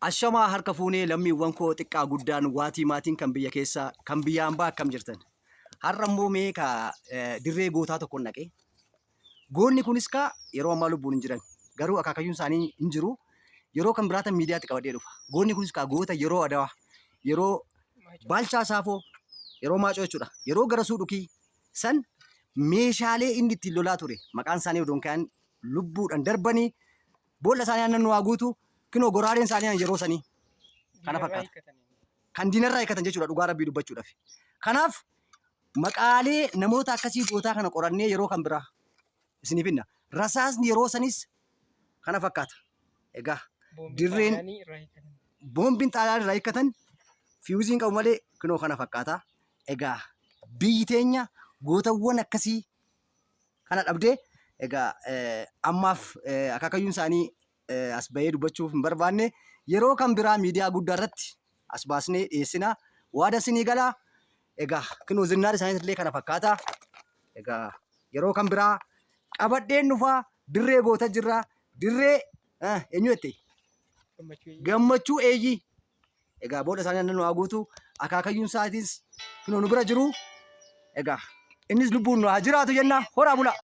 Ashamaa harka fuunee lammiiwwan koo xiqqaa guddaan waatii maatiin kan biyya keessaa kan biyya hambaa akkam jirtan. Har'a immoo meeqa dirree gootaa tokko naqee. Goonni kunis yeroo ammaa lubbuun hin jiran garuu akaakayyuun isaanii hin jiru. Yeroo kan biraatan miidiyaatti qabadhee dhufa. Goonni kunis goota yeroo Adawaa, yeroo Baalchaa Saafoo, yeroo Maacoo jechuudha. Yeroo Garasuu Dhukii san meeshaalee inni ittiin lolaa ture maqaan isaanii odoon ka'an lubbuudhaan darbanii boolla isaanii aannan waa guutu. Kinoo goraadeen isaanii yeroo sanii kana fakkaata. Kan diinarraa eeggatan jechuudha dhugaa rabbii dubbachuudhaaf. Kanaaf maqaalee namoota akkasii gootaa kana qorannee yeroo kan biraa isiniif hinna. Rasaasni yeroo sanis kana fakkaata. Egaa dirreen boombiin xalayaan irraa eeggatan fiuziin qabu malee kinoo kana fakkaata. Egaa biyyi teenya gootawwan akkasii kana dhabdee egaa ammaaf akaakayyuun isaanii as bahee dubbachuuf hin barbaanne yeroo kan biraa miidiyaa guddaa irratti as baasnee dhiyeessina. Waada isinii galaa. Egaa kinoo zinnaar isaanii illee kana fakkaata. Egaa yeroo kan biraa qabadheen dhufaa dirree goota jirra. Dirree eenyu jette? Gammachuu eeyyii. Egaa booda isaanii aannan waa guutu akaakayyuun isaatiis kinoo nu bira jiru. Egaa innis lubbuun nu haa jiraatu jenna. Horaa bulaa.